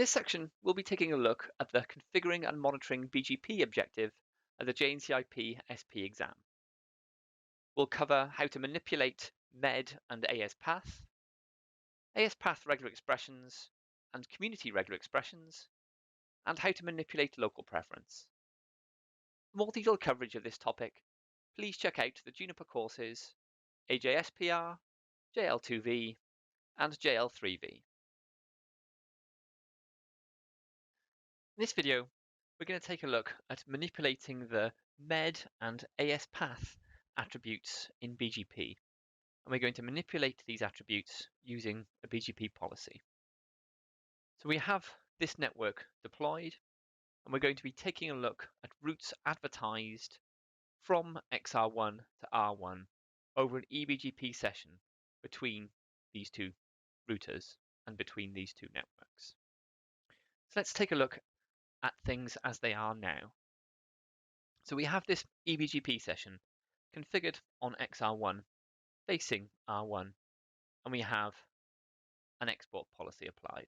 In this section, we'll be taking a look at the Configuring and Monitoring BGP objective of the JNCIP-SP exam. We'll cover how to manipulate MED and AS-path regular expressions, and community regular expressions, and how to manipulate local preference. For more detailed coverage of this topic, please check out the Juniper courses AJSPR, JL2V, and JL3V. In this video, we're going to take a look at manipulating the MED and AS-path attributes in BGP, and we're going to manipulate these attributes using a BGP policy. So we have this network deployed, and we're going to be taking a look at routes advertised from XR1 to R1 over an eBGP session between these two routers and between these two networks. So let's take a look at things as they are now. So we have this eBGP session configured on XR1 facing R1, and we have an export policy applied.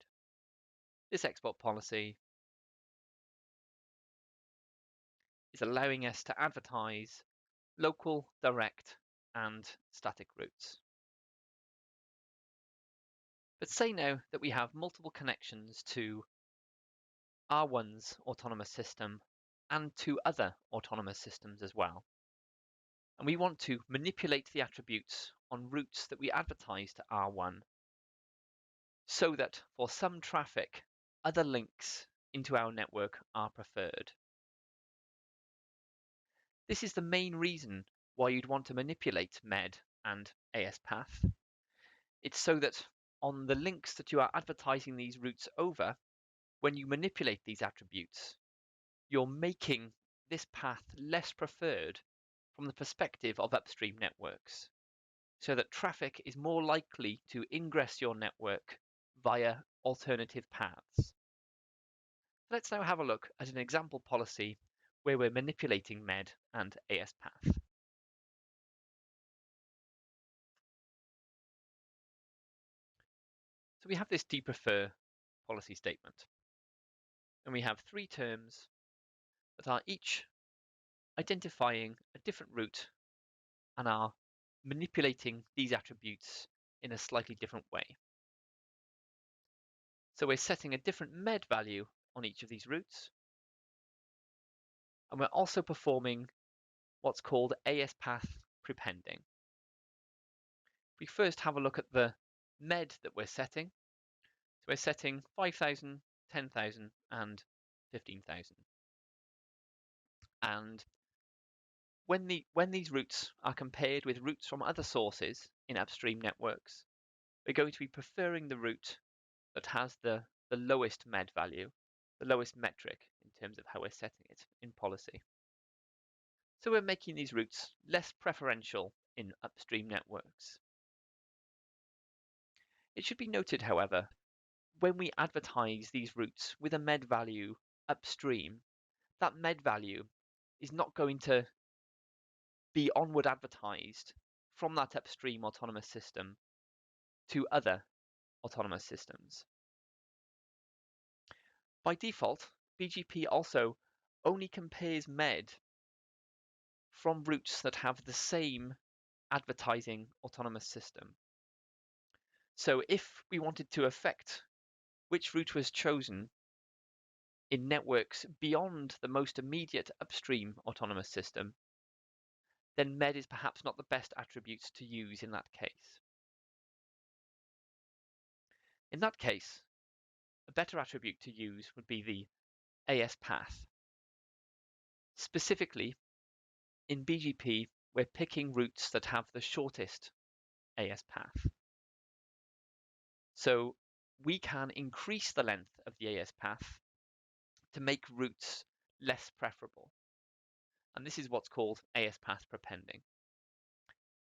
This export policy is allowing us to advertise local, direct, and static routes. But say now that we have multiple connections to R1's autonomous system and to other autonomous systems as well. And we want to manipulate the attributes on routes that we advertise to R1 so that for some traffic, other links into our network are preferred. This is the main reason why you'd want to manipulate MED and AS-path. It's so that on the links that you are advertising these routes over, when you manipulate these attributes, you're making this path less preferred from the perspective of upstream networks, so that traffic is more likely to ingress your network via alternative paths. Let's now have a look at an example policy where we're manipulating MED and AS-path. So we have this deprefer policy statement, and we have three terms that are each identifying a different route and are manipulating these attributes in a slightly different way. So we're setting a different MED value on each of these routes, and we're also performing what's called AS-path prepending. We first have a look at the MED that we're setting. So we're setting 5,000, 10,000, and 15,000. And when these routes are compared with routes from other sources in upstream networks, we're going to be preferring the route that has the lowest MED value, the lowest metric in terms of how we're setting it in policy. So we're making these routes less preferential in upstream networks. It should be noted, however, when we advertise these routes with a MED value upstream, that MED value is not going to be onward advertised from that upstream autonomous system to other autonomous systems. By default, BGP also only compares MED from routes that have the same advertising autonomous system. So if we wanted to affect which route was chosen in networks beyond the most immediate upstream autonomous system, then MED is perhaps not the best attribute to use in that case. In that case, a better attribute to use would be the AS-path. Specifically, in BGP, we're picking routes that have the shortest AS-path. So we can increase the length of the AS-path to make routes less preferable. And this is what's called AS-path prepending.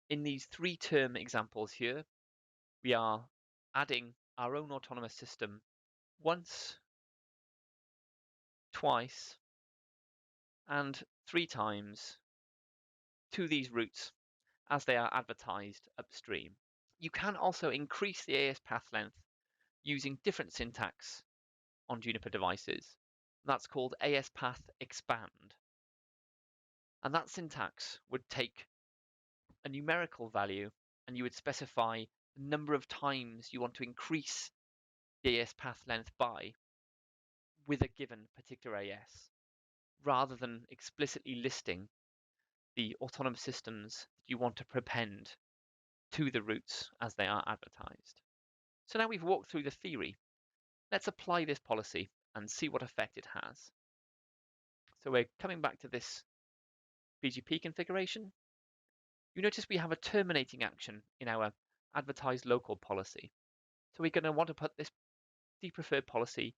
In these three-term examples here, we are adding our own autonomous system once, twice, and 3 times to these routes as they are advertised upstream. You can also increase the AS-path length using different syntax on Juniper devices. That's called ASPath expand. And that syntax would take a numerical value and you would specify the number of times you want to increase the ASPath length by with a given particular AS, rather than explicitly listing the autonomous systems that you want to prepend to the routes as they are advertised. So now we've walked through the theory. Let's apply this policy and see what effect it has. So we're coming back to this BGP configuration. You notice we have a terminating action in our advertised local policy. So we're going to want to put this depreferred policy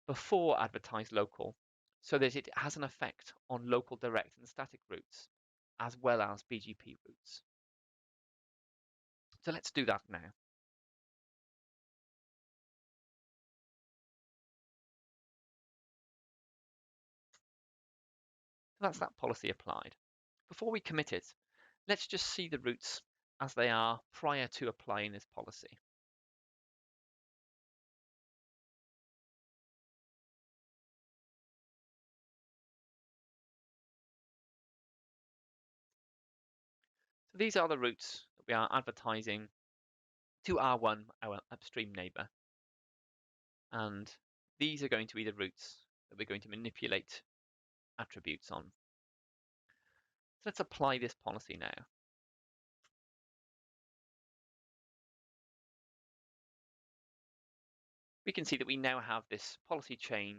before advertised local so that it has an effect on local direct and static routes as well as BGP routes. So let's do that now. So that's that policy applied. Before we commit it, let's just see the routes as they are prior to applying this policy. So these are the routes that we are advertising to R1, our upstream neighbor. And these are going to be the routes that we're going to manipulate attributes on. So let's apply this policy now. We can see that we now have this policy chain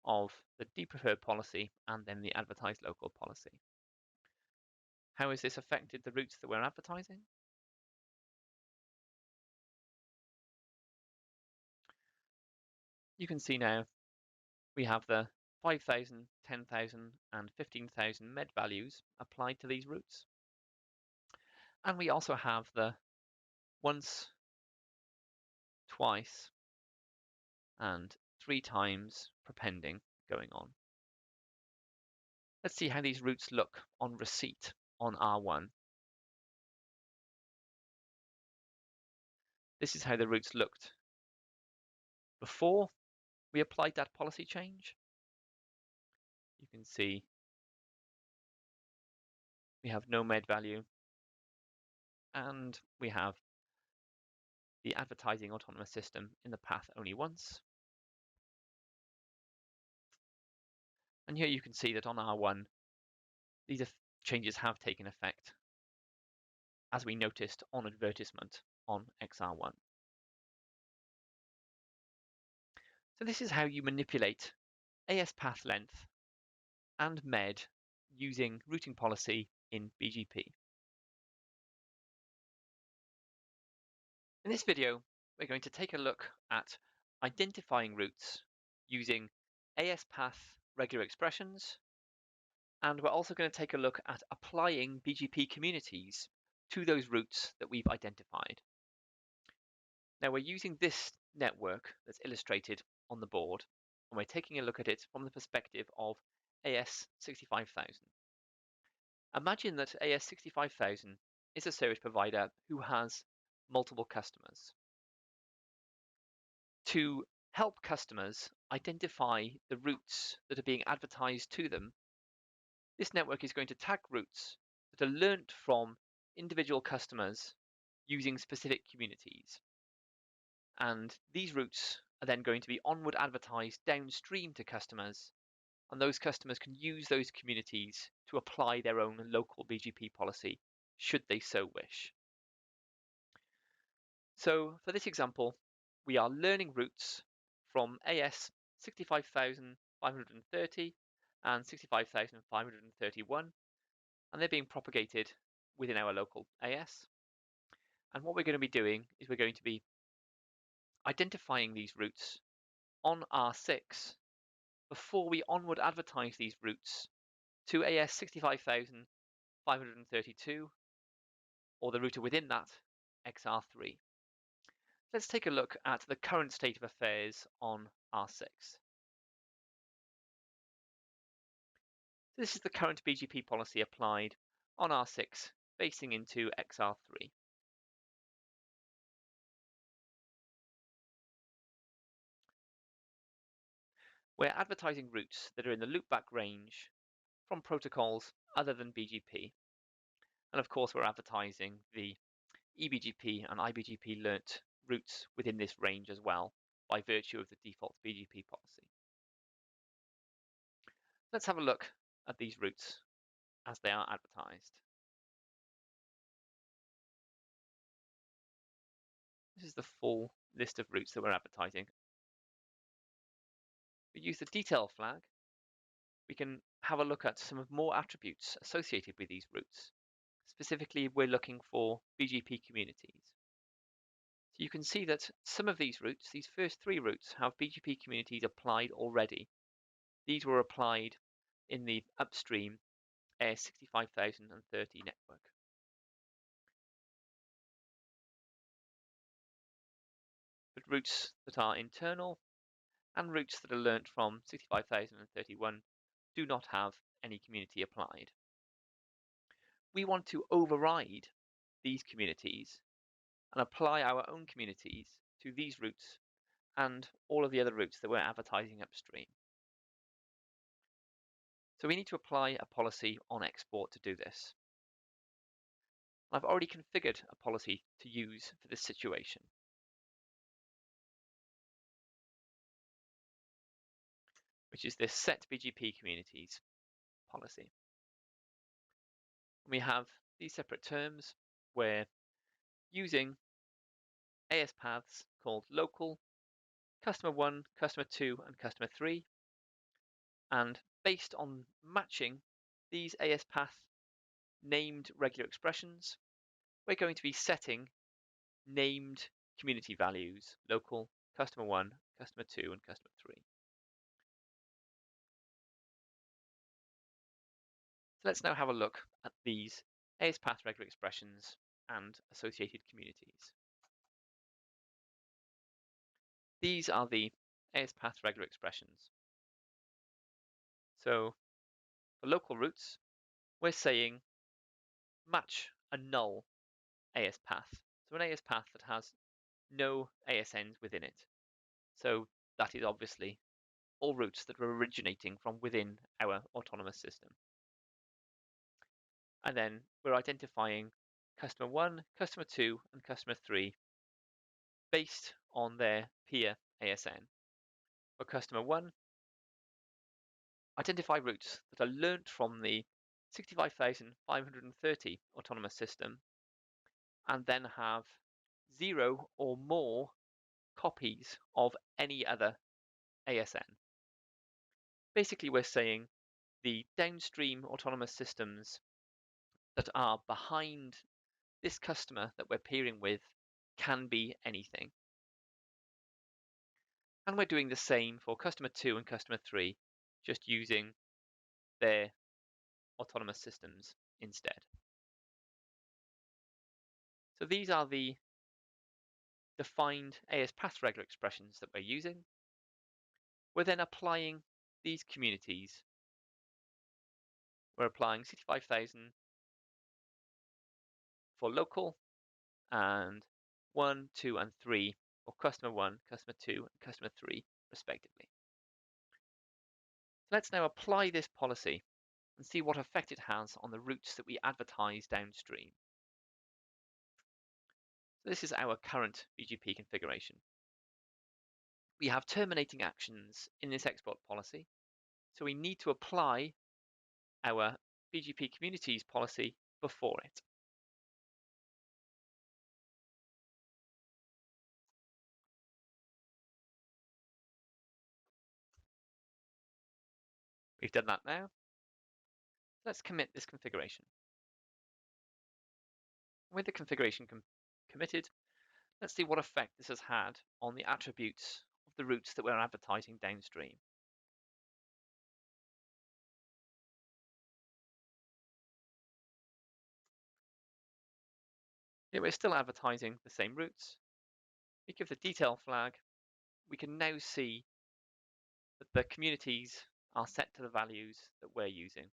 of the depreferred policy and then the advertised local policy. How has this affected the routes that we're advertising? You can see now we have the 5,000, 10,000 and 15,000 med values applied to these routes. And we also have the once, twice and 3 times prepending going on. Let's see how these routes look on receipt on R1. This is how the routes looked before we applied that policy change. You can see we have no med value and we have the advertising autonomous system in the path only once. And here you can see that on R1, these changes have taken effect, as we noticed on advertisement on XR1. So this is how you manipulate AS path length and med using routing policy in BGP. In this video, we're going to take a look at identifying routes using AS path regular expressions, and we're also going to take a look at applying BGP communities to those routes that we've identified. Now we're using this network that's illustrated on the board, and we're taking a look at it from the perspective of AS65000. Imagine that AS65000 is a service provider who has multiple customers. To help customers identify the routes that are being advertised to them, this network is going to tag routes that are learnt from individual customers using specific communities. And these routes are then going to be onward advertised downstream to customers, and those customers can use those communities to apply their own local BGP policy should they so wish. So for this example, we are learning routes from AS 65,530 and 65,531, and they're being propagated within our local AS. And what we're going to be doing is we're going to be identifying these routes on R6 before we onward advertise these routes to AS 65,532 or the router within that, XR3. Let's take a look at the current state of affairs on R6. This is the current BGP policy applied on R6 facing into XR3. We're advertising routes that are in the loopback range from protocols other than BGP. And of course, we're advertising the eBGP and iBGP learnt routes within this range as well by virtue of the default BGP policy. Let's have a look at these routes as they are advertised. This is the full list of routes that we're advertising. We use the detail flag. We can have a look at some of more attributes associated with these routes. Specifically, we're looking for BGP communities. So you can see that some of these routes, these first three routes, have BGP communities applied already. These were applied in the upstream AS 65030 network. But routes that are internal and routes that are learnt from 65031 do not have any community applied. We want to override these communities and apply our own communities to these routes and all of the other routes that we're advertising upstream. So we need to apply a policy on export to do this. I've already configured a policy to use for this situation. Which is this set BGP communities policy. We have these separate terms where using AS paths called local, customer 1, customer 2, and customer 3, and based on matching these AS path named regular expressions, we're going to be setting named community values, local, customer 1, customer 2, and customer 3. So let's now have a look at these AS path regular expressions and associated communities. These are the AS path regular expressions. So for local routes, we're saying match a null AS path. So an AS path that has no ASNs within it. So that is obviously all routes that are originating from within our autonomous system. And then we're identifying customer 1, customer 2, and customer 3 based on their peer ASN. For customer 1, identify routes that are learnt from the 65530 autonomous system and then have 0 or more copies of any other ASN. Basically, we're saying the downstream autonomous systems that are behind this customer that we're peering with can be anything. And we're doing the same for customer 2 and customer 3, just using their autonomous systems instead. So these are the defined AS path regular expressions that we're using. We're then applying these communities. We're applying 65,000 for local and 1, 2, and 3 for customer 1, customer 2, and customer 3, respectively. So let's now apply this policy and see what effect it has on the routes that we advertise downstream. So this is our current BGP configuration. We have terminating actions in this export policy, so we need to apply our BGP communities policy before it. We've done that now. Let's commit this configuration. With the configuration committed, let's see what effect this has had on the attributes of the routes that we're advertising downstream. Here we're still advertising the same routes. We give the detail flag. We can now see that the communities are set to the values that we're using.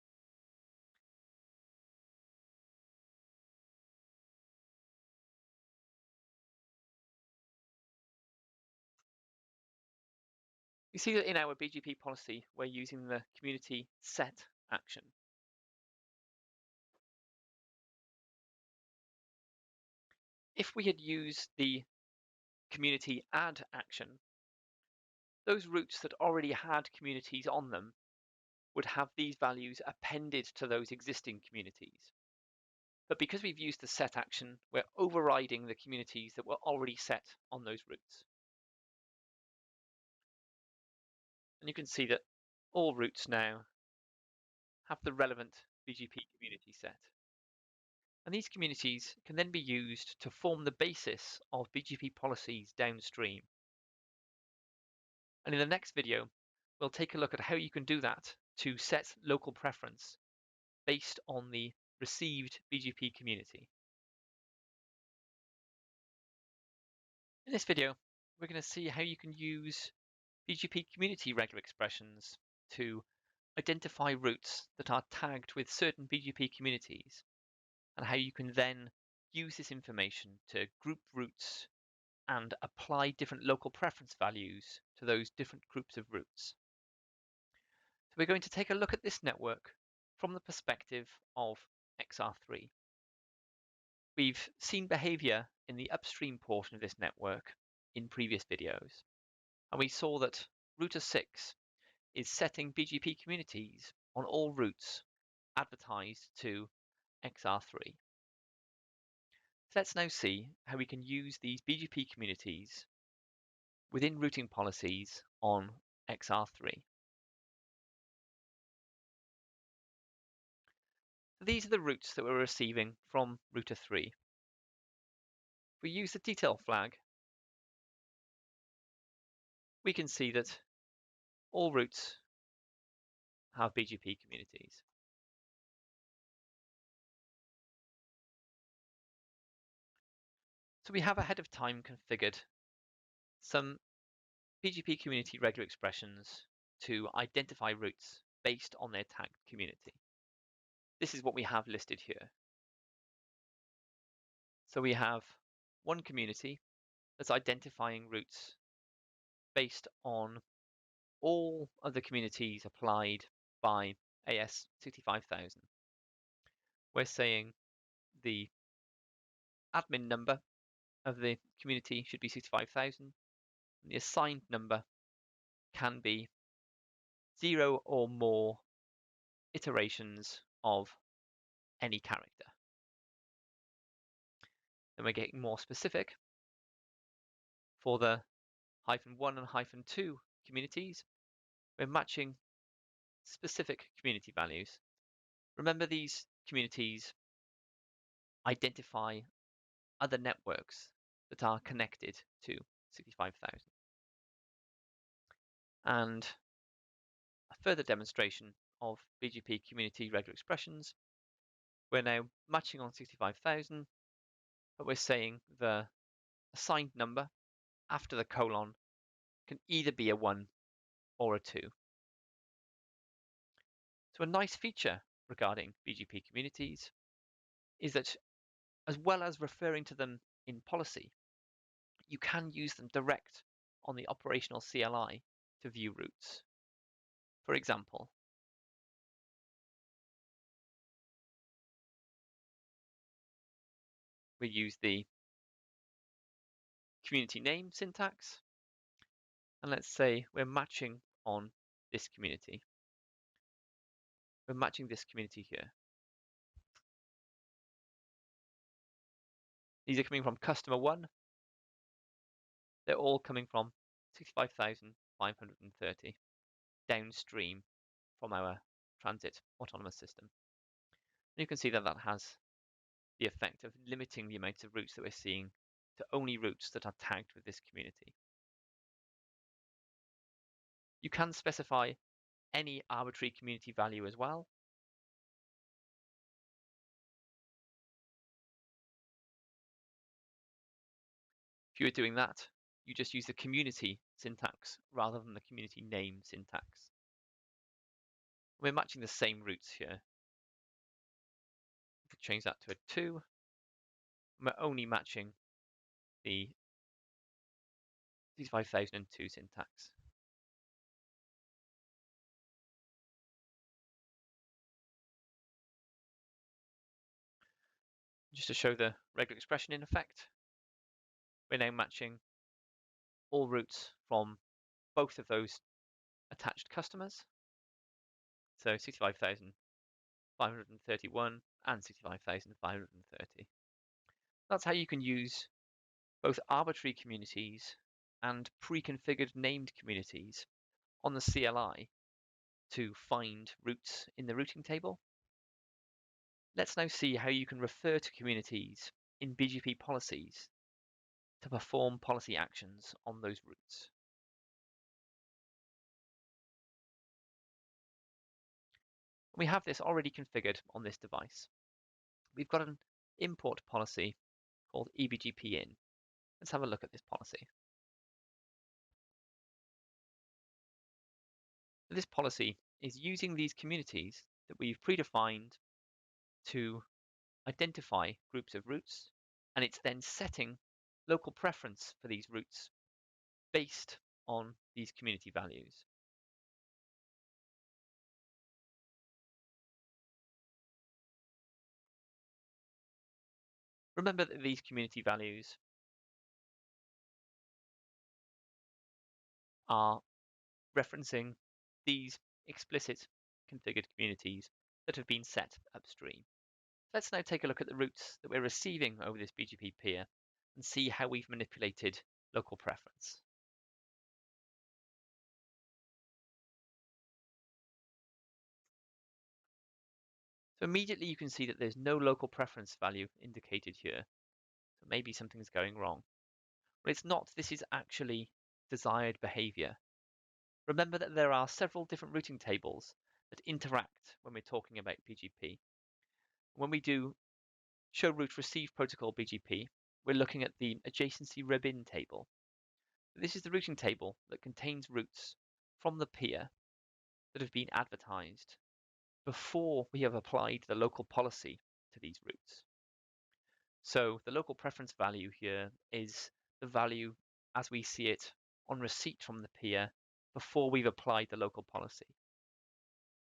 You see that in our BGP policy, we're using the community set action. If we had used the community add action, those routes that already had communities on them would have these values appended to those existing communities. But because we've used the set action, we're overriding the communities that were already set on those routes. And you can see that all routes now have the relevant BGP community set. And these communities can then be used to form the basis of BGP policies downstream. And in the next video, we'll take a look at how you can do that to set local preference based on the received BGP community. In this video, we're going to see how you can use BGP community regular expressions to identify routes that are tagged with certain BGP communities, and how you can then use this information to group routes and apply different local preference values to those different groups of routes. So we're going to take a look at this network from the perspective of XR3. We've seen behavior in the upstream portion of this network in previous videos, and we saw that router 6 is setting BGP communities on all routes advertised to XR3. So let's now see how we can use these BGP communities within routing policies on XR3. These are the routes that we're receiving from router 3. If we use the detail flag, we can see that all routes have BGP communities. So we have ahead of time configured some BGP community regular expressions to identify routes based on their tagged community. This is what we have listed here. So we have one community that's identifying routes based on all of the communities applied by AS 65000. We're saying the admin number of the community should be 65,000. The assigned number can be 0 or more iterations of any character. Then we're getting more specific. For the -1 and -2 communities, we're matching specific community values. Remember, these communities identify other networks that are connected to 65,000. And a further demonstration of BGP community regular expressions, we're now matching on 65,000, but we're saying the assigned number after the colon can either be a 1 or a 2. So a nice feature regarding BGP communities is that, as well as referring to them in policy, you can use them direct on the operational CLI to view routes. For example, we use the community name syntax, and let's say we're matching on this community. We're matching this community here. These are coming from customer 1. They're all coming from 65,530 downstream from our transit autonomous system. And you can see that that has the effect of limiting the amount of routes that we're seeing to only routes that are tagged with this community. You can specify any arbitrary community value as well. If you were doing that, you just use the community syntax rather than the community name syntax. We're matching the same routes here. If we change that to a 2, we're only matching the 65,002 syntax. just to show the regular expression in effect, we're now matching all routes from both of those attached customers. So 65,531 and 65,530. That's how you can use both arbitrary communities and pre-configured named communities on the CLI to find routes in the routing table. Let's now see how you can refer to communities in BGP policies to perform policy actions on those routes. We have this already configured on this device. We've got an import policy called eBGP in. Let's have a look at this policy. This policy is using these communities that we've predefined to identify groups of routes, and it's then setting local preference for these routes based on these community values. Remember that these community values are referencing these explicit configured communities that have been set upstream. Let's now take a look at the routes that we're receiving over this BGP peer and see how we've manipulated local preference. So immediately you can see that there's no local preference value indicated here. So maybe something's going wrong. But it's not. This is actually desired behavior. Remember that there are several different routing tables that interact when we're talking about BGP. When we do show route receive protocol BGP, we're looking at the adjacency ribbon table. This is the routing table that contains routes from the peer that have been advertised before we have applied the local policy to these routes. So the local preference value here is the value as we see it on receipt from the peer before we've applied the local policy.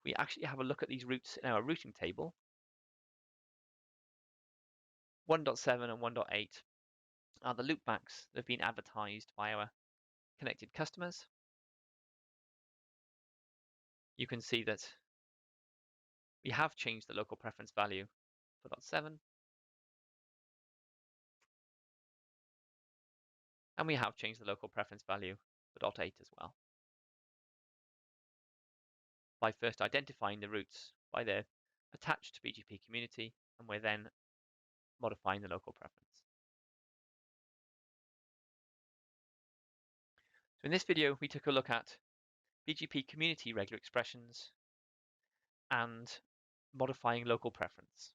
We actually have a look at these routes in our routing table. 1.7 and 1.8 are the loopbacks that have been advertised by our connected customers. You can see that we have changed the local preference value for 0.7, and we have changed the local preference value for 0.8 as well, by first identifying the routes by their attached BGP community, and we're then modifying the local preference. So in this video, we took a look at BGP community regular expressions and modifying local preference.